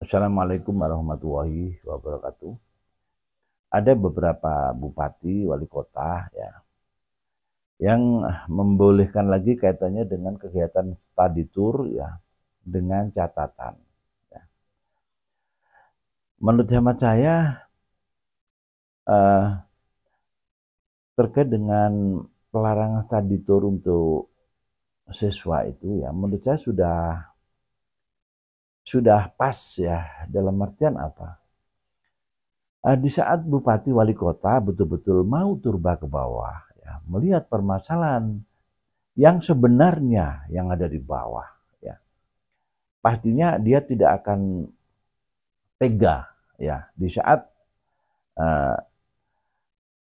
Assalamualaikum warahmatullahi wabarakatuh. Ada beberapa bupati, wali kota ya, yang membolehkan lagi kaitannya dengan kegiatan study tour ya, dengan catatan. Ya. Menurut hemat saya eh, terkait dengan pelarangan study tour untuk siswa itu ya, menurut saya sudah pas ya. Dalam artian apa? Di saat bupati wali kota betul-betul mau turba ke bawah, ya, melihat permasalahan yang sebenarnya yang ada di bawah, ya, pastinya dia tidak akan tega ya di saat uh,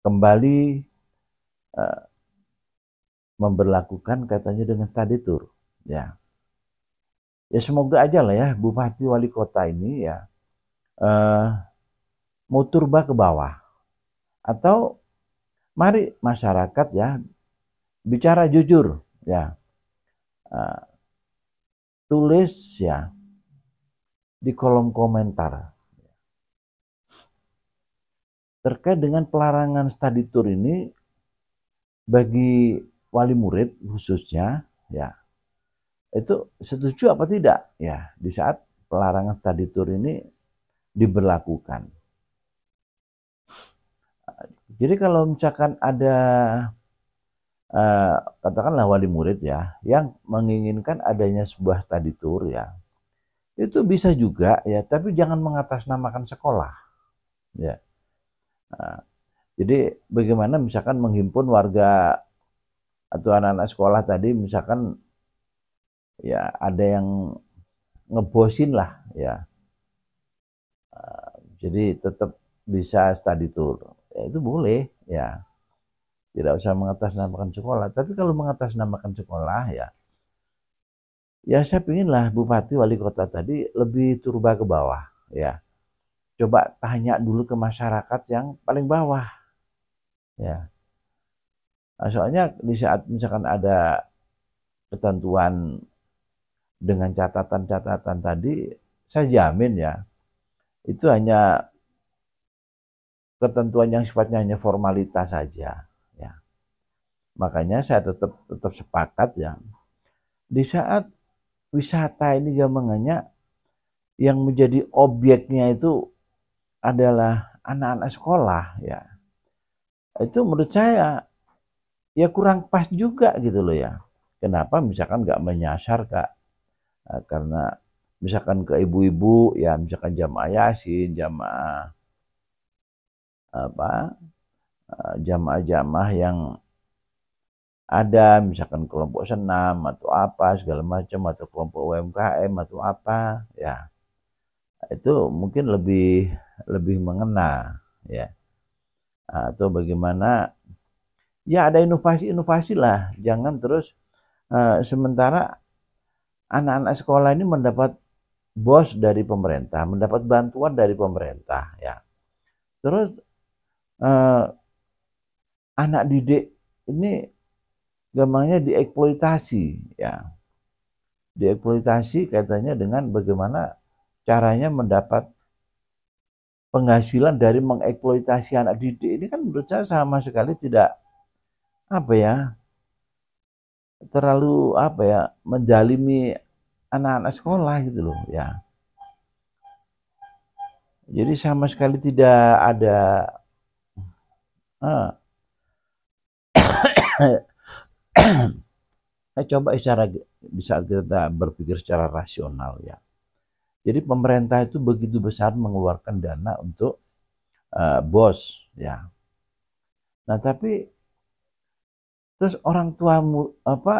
kembali uh, memberlakukan katanya dengan tadi tur, ya. Ya semoga aja lah ya bupati wali kota ini ya uh, mau turba ke bawah, atau mari masyarakat ya bicara jujur ya, uh, tulis ya di kolom komentar terkait dengan pelarangan study tour ini bagi wali murid khususnya ya, itu setuju apa tidak ya di saat pelarangan study tour ini diberlakukan. Jadi kalau misalkan ada katakanlah wali murid ya yang menginginkan adanya sebuah study tour ya, itu bisa juga ya, tapi jangan mengatasnamakan sekolah ya. Nah, jadi bagaimana misalkan menghimpun warga atau anak-anak sekolah tadi, misalkan ya ada yang ngebosin lah ya, jadi tetap bisa study tour ya, itu boleh ya, tidak usah mengatasnamakan sekolah. Tapi kalau mengatasnamakan sekolah ya saya pinginlah bupati wali kota tadi lebih turba ke bawah ya, coba tanya dulu ke masyarakat yang paling bawah ya. Nah, soalnya di saat misalkan ada ketentuan dengan catatan-catatan tadi, saya jamin ya itu hanya ketentuan yang sifatnya hanya formalitas saja ya. Makanya saya tetap sepakat ya, di saat wisata ini gampangnya yang menjadi objeknya itu adalah anak-anak sekolah ya, itu menurut saya ya kurang pas juga gitu loh ya. Kenapa misalkan nggak menyasar Kak? Karena misalkan ke ibu-ibu ya, misalkan jamaah yasin, jamaah apa, jamaah-jamaah yang ada misalkan kelompok senam atau apa segala macam, atau kelompok UMKM atau apa ya, itu mungkin lebih mengena ya. Atau bagaimana ya, ada inovasi-inovasi lah, jangan terus sementara anak-anak sekolah ini mendapat bos dari pemerintah, mendapat bantuan dari pemerintah ya, terus eh, anak didik ini gampangnya dieksploitasi ya, dieksploitasi katanya dengan bagaimana caranya mendapat penghasilan dari mengeksploitasi anak didik. Ini kan menurut saya sama sekali tidak apa ya, terlalu apa ya, menzalimi anak-anak sekolah gitu loh ya. Jadi sama sekali tidak ada eh, coba secara di saat kita berpikir secara rasional ya. Jadi pemerintah itu begitu besar mengeluarkan dana untuk bos ya. Nah tapi terus orang tua apa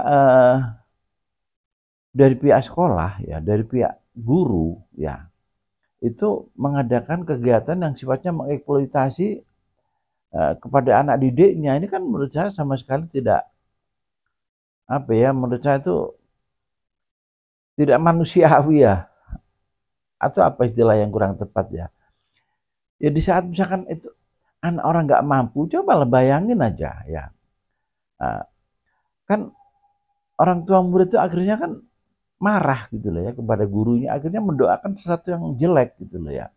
dari pihak sekolah ya, dari pihak guru ya, itu mengadakan kegiatan yang sifatnya mengeksploitasi kepada anak didiknya. Ini kan menurut saya sama sekali tidak apa ya, menurut saya itu tidak manusiawi ya, atau apa istilah yang kurang tepat ya. Ya di saat misalkan itu anak orang nggak mampu, coba lah bayangin aja ya. Kan orang tua murid itu akhirnya kan marah gitu loh ya kepada gurunya, akhirnya mendoakan sesuatu yang jelek gitu loh ya.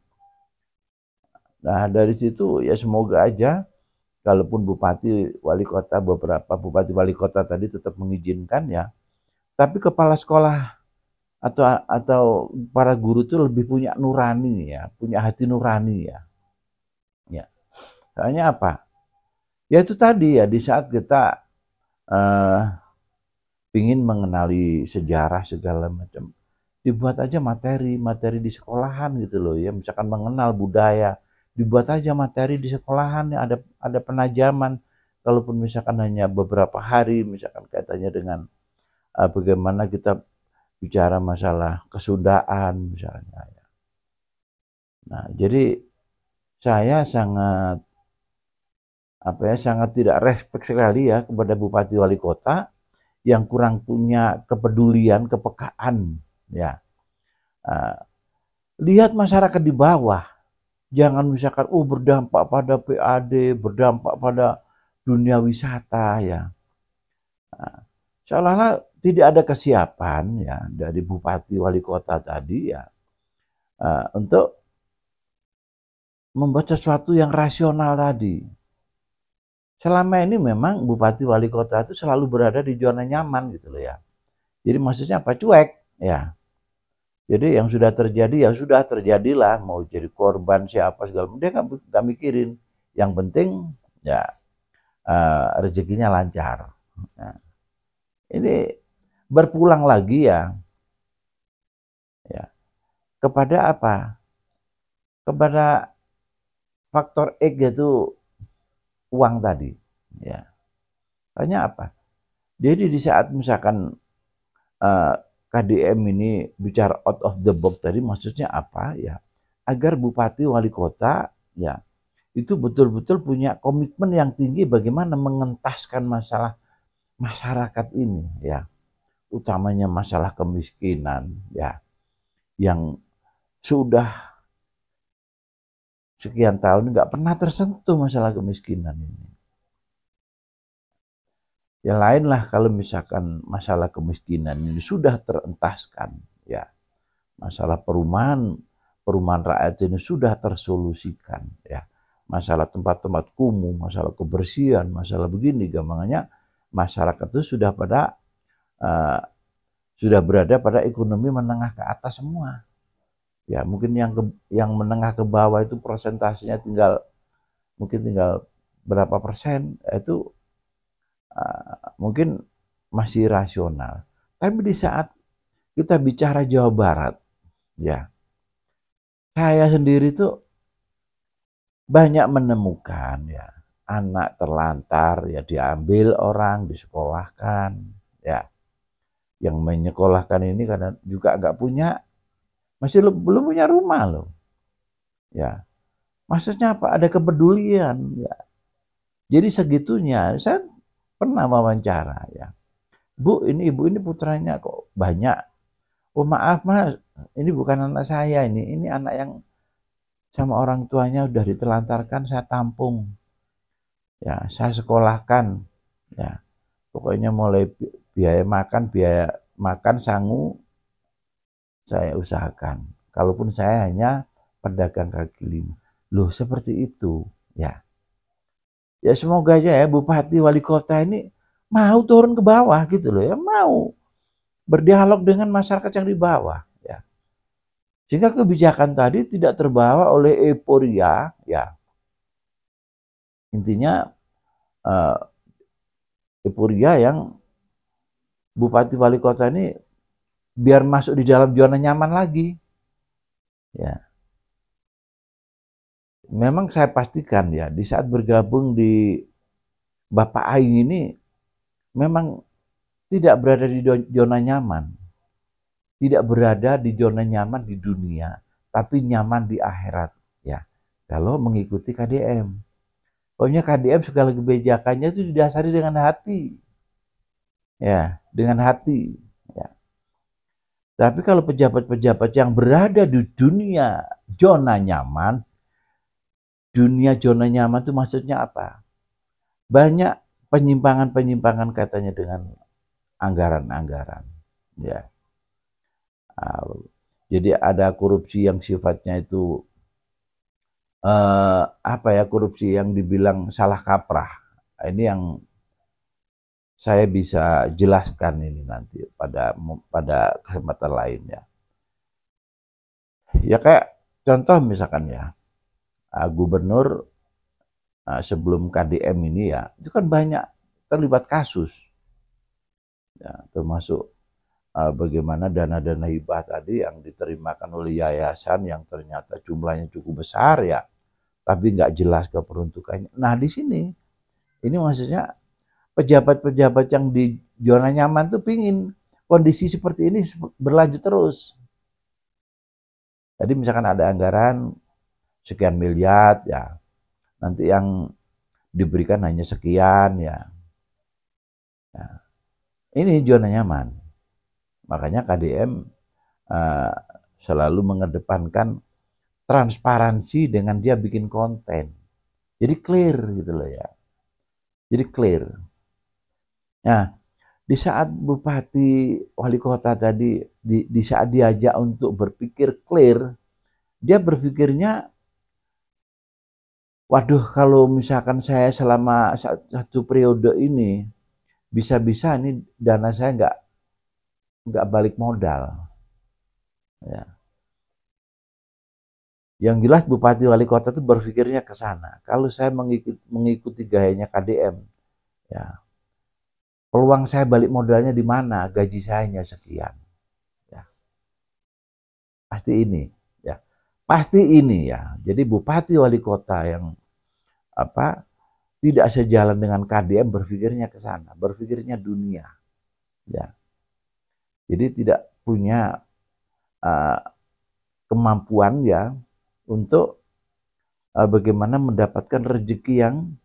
Nah dari situ ya semoga aja kalaupun bupati wali kota, beberapa bupati wali kota tadi tetap mengizinkan ya, tapi kepala sekolah atau para guru itu lebih punya nurani ya, punya hati nurani ya. Ya. Soalnya apa? Ya itu tadi ya, di saat kita ingin mengenali sejarah segala macam, dibuat aja materi di sekolahan gitu loh ya, misalkan mengenal budaya, dibuat aja materi di sekolahan ya, ada penajaman, kalaupun misalkan hanya beberapa hari, misalkan kaitannya dengan bagaimana kita bicara masalah kesundaan misalnya ya. Nah, jadi saya sangat sangat tidak respect sekali ya kepada bupati wali kota yang kurang punya kepedulian, kepekaan ya. Lihat masyarakat di bawah, jangan misalkan berdampak pada PAD, berdampak pada dunia wisata ya. Seolah-olah tidak ada kesiapan ya dari bupati wali kota tadi ya untuk membuat sesuatu yang rasional tadi. Selama ini memang bupati wali kota itu selalu berada di zona nyaman gitu loh ya. Jadi maksudnya apa? Cuek ya. Jadi yang sudah terjadi ya sudah terjadilah, mau jadi korban siapa segala macam dia kan gak mikirin. Yang penting ya rezekinya lancar. Nah, ini berpulang lagi ya kepada apa? Kepada faktor X yaitu uang tadi ya. Tanya apa? Jadi di saat misalkan KDM ini bicara out of the box tadi, maksudnya apa ya? Agar bupati wali kota ya itu betul-betul punya komitmen yang tinggi bagaimana mengentaskan masalah masyarakat ini ya, utamanya masalah kemiskinan ya, yang sudah sekian tahun nggak pernah tersentuh masalah kemiskinan ini. Yang lain lah kalau misalkan masalah kemiskinan ini sudah terentaskan ya, masalah perumahan rakyat ini sudah tersolusikan ya, masalah tempat-tempat kumuh, masalah kebersihan, masalah begini gampangannya, masyarakat itu sudah berada pada ekonomi menengah ke atas semua ya. Mungkin yang menengah ke bawah itu persentasenya tinggal berapa persen, itu mungkin masih rasional. Tapi di saat kita bicara Jawa Barat ya, saya sendiri tuh banyak menemukan ya anak terlantar ya, diambil orang, disekolahkan ya. Yang menyekolahkan ini karena juga nggak punya, masih belum punya rumah loh ya. Maksudnya apa? Ada kepedulian ya. Jadi segitunya. Saya pernah wawancara ya, Bu ini putranya kok banyak. Oh maaf Mas, ini bukan anak saya, ini anak yang sama orang tuanya udah ditelantarkan, saya tampung ya, saya sekolahkan ya, pokoknya mulai biaya makan sangu saya usahakan, kalaupun saya hanya pedagang kaki lima. Loh seperti itu ya. Ya semoga aja ya bupati wali kota ini mau turun ke bawah gitu loh ya, mau berdialog dengan masyarakat yang di bawah ya. Sehingga kebijakan tadi tidak terbawa oleh euforia ya. Intinya euforia yang bupati wali kota ini biar masuk di dalam zona nyaman lagi. Ya. Memang saya pastikan ya di saat bergabung di Bapak Aing ini memang tidak berada di zona nyaman. Tidak berada di zona nyaman di dunia, tapi nyaman di akhirat ya. Kalau mengikuti KDM. Pokoknya KDM segala kebijakannya itu didasari dengan hati. Ya, dengan hati ya. Tapi kalau pejabat-pejabat yang berada di dunia zona nyaman, itu maksudnya apa? Banyak penyimpangan katanya dengan anggaran-anggaran ya. Nah, jadi ada korupsi yang sifatnya itu apa ya, korupsi yang dibilang salah kaprah. Nah, ini yang saya bisa jelaskan ini nanti pada kesempatan lain ya. Ya kayak contoh misalkan ya, gubernur sebelum KDM ini ya, itu kan banyak terlibat kasus. Ya, termasuk bagaimana dana-dana hibah tadi yang diterimakan oleh yayasan yang ternyata jumlahnya cukup besar ya, tapi nggak jelas keperuntukannya. Nah di sini, ini maksudnya pejabat-pejabat yang di zona nyaman tuh pingin kondisi seperti ini berlanjut terus. Jadi misalkan ada anggaran sekian miliar ya, nanti yang diberikan hanya sekian ya. Nah, ini zona nyaman. Makanya KDM selalu mengedepankan transparansi dengan dia bikin konten. Jadi clear gitu loh ya. Jadi clear. Nah, di saat bupati wali kota tadi di saat diajak untuk berpikir clear, dia berpikirnya, waduh kalau misalkan saya selama satu periode ini bisa-bisa ini dana saya nggak balik modal. Ya. Yang jelas bupati wali kota itu berpikirnya ke sana. Kalau saya mengikuti gayanya KDM, ya peluang saya balik modalnya di mana? Gaji saya hanya sekian. Ya, pasti ini, ya pasti ini ya. Jadi bupati wali kota yang apa tidak sejalan dengan KDM berpikirnya ke sana, berpikirnya dunia. Ya, jadi tidak punya kemampuan ya untuk bagaimana mendapatkan rezeki yang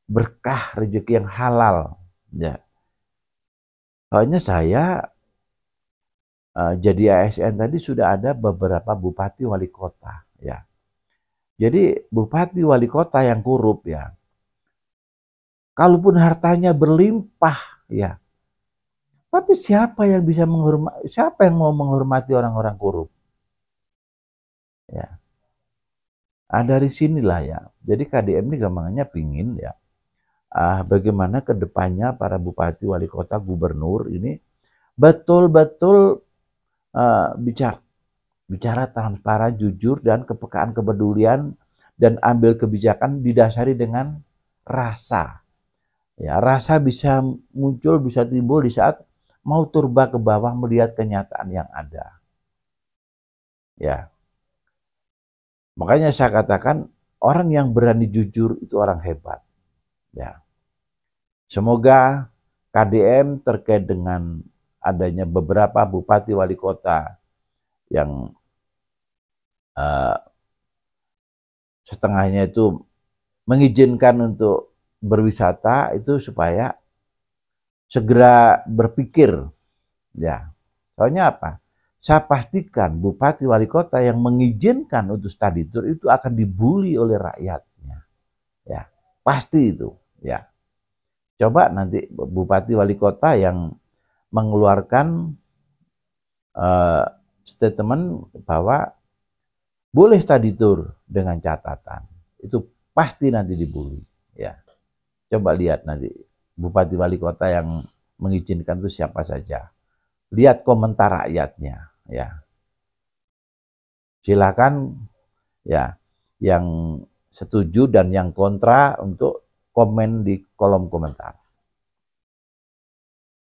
berkah, rezeki yang halal. Ya, soalnya saya jadi ASN tadi sudah ada beberapa bupati wali kota ya. Jadi bupati wali kota yang korup ya, kalaupun hartanya berlimpah ya, tapi siapa yang bisa menghormati, siapa yang mau menghormati orang-orang korup? Ya. Nah, dari sinilah ya. Jadi KDM ini gampangannya pingin ya, bagaimana kedepannya para bupati, wali kota, gubernur ini betul-betul bicara transparan, jujur, dan kepekaan, kepedulian, dan ambil kebijakan didasari dengan rasa. Ya, rasa bisa muncul, bisa timbul di saat mau turba ke bawah melihat kenyataan yang ada. Ya, makanya saya katakan orang yang berani jujur itu orang hebat. Ya, semoga KDM terkait dengan adanya beberapa bupati wali kota yang setengahnya itu mengizinkan untuk berwisata itu supaya segera berpikir ya. Soalnya apa? Saya pastikan bupati wali kota yang mengizinkan untuk study tour itu akan dibully oleh rakyatnya. Ya, pasti itu, ya. Coba nanti bupati wali kota yang mengeluarkan statement bahwa boleh study tour dengan catatan. Itu pasti nanti dibully, ya. Coba lihat nanti bupati wali kota yang mengizinkan itu siapa saja. Lihat komentar rakyatnya, ya. Silakan ya yang setuju dan yang kontra untuk komen di kolom komentar.